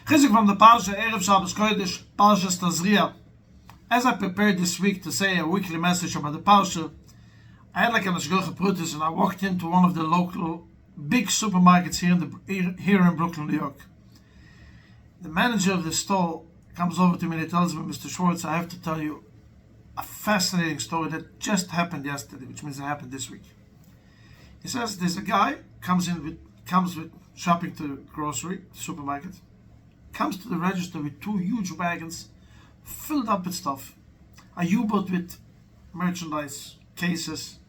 Chizuk from the Parsha, Erev Shabbos Kodesh, Parsha Tazriya. As I prepared this week to say a weekly message about the Parsha, I had like an Ashgocha Prutis, and I walked into one of the local big supermarkets here in Brooklyn, New York. The manager of the store comes over to me and he tells me, Mr. שווארץ, I have to tell you a fascinating story that just happened yesterday, which means it happened this week. He says there's a guy comes with shopping to the grocery supermarket, comes to the register with two huge wagons filled up with stuff, a U-boat with merchandise, cases,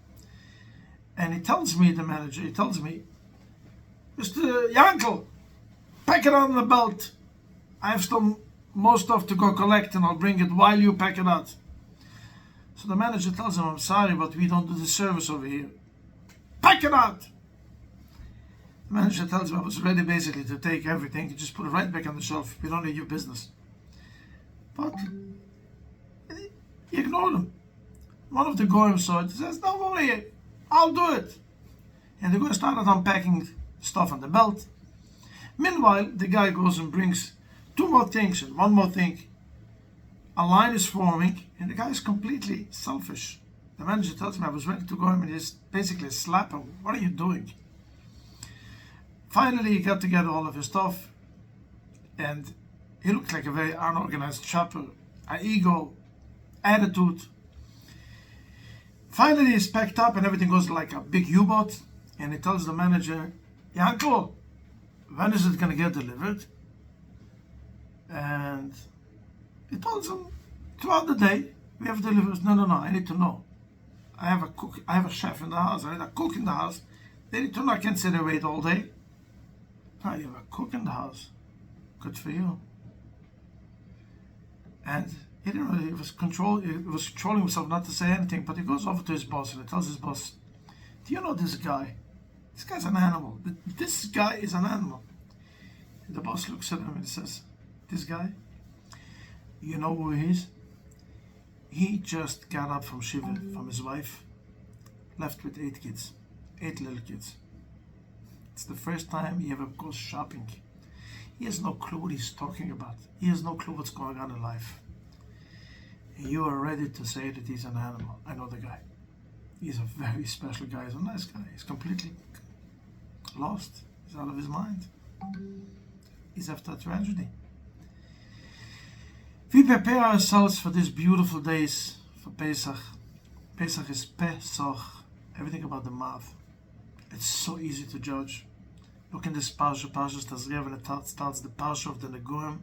and he tells me, the manager, Mr. Yankel, pack it on the belt. I have some more stuff to go collect and I'll bring it while you pack it out. So the manager tells him, I'm sorry, but we don't do the service over here. Pack it out! The manager tells him I was ready basically to take everything and just put it right back on the shelf. We don't need your business. But he ignored him. One of the goyim saw it. He says, don't worry, I'll do it. And the goy started unpacking stuff on the belt. Meanwhile, the guy goes and brings two more things and one more thing. A line is forming and the guy is completely selfish. The manager tells me I was ready to go him and he's basically slap him. What are you doing? Finally, he got together all of his stuff and he looked like a very unorganized shopper, an ego, attitude. Finally, he's packed up and everything goes like a big U-boat, and he tells the manager, Yankel, when is it going to get delivered? And he tells him, throughout the day, we have deliveries. No, I need to know. I have a cook, I have a chef in the house, I need a cook in the house. They need to know I can't sit and wait all day. No, you have a cook in the house. Good for you. And he didn't really, he was controlling himself not to say anything, but he goes over to his boss and he tells his boss, do you know this guy? This guy's an animal. This guy is an animal. And the boss looks at him and says, this guy, you know who he is? He just got up from Shiva, from his wife, left with 8 kids, 8 little kids. It's the first time he ever goes shopping. He has no clue what he's talking about. He has no clue what's going on in life. And you are ready to say that he's an animal. I know the guy. He's a very special guy. He's a nice guy. He's completely lost. He's out of his mind. He's after a tragedy. We prepare ourselves for these beautiful days for Pesach. Pesach is Pesach. Everything about the mouth. It's so easy to judge. Look in this Parsha, Parsha Tazriya, when it starts the Parsha of the Negurim,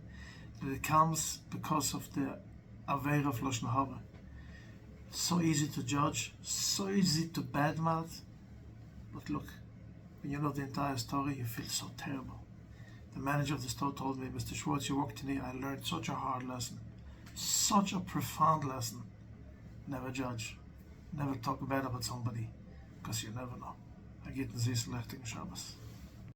that it comes because of the Aveira of Lashon Hara. So easy to judge, so easy to badmouth. But look, when you know the entire story, you feel so terrible. The manager of the store told me, Mr. שווארץ, you walked in here, I learned such a hard lesson, such a profound lesson. Never judge, never talk bad about somebody, because you never know. I get in this Shabbos.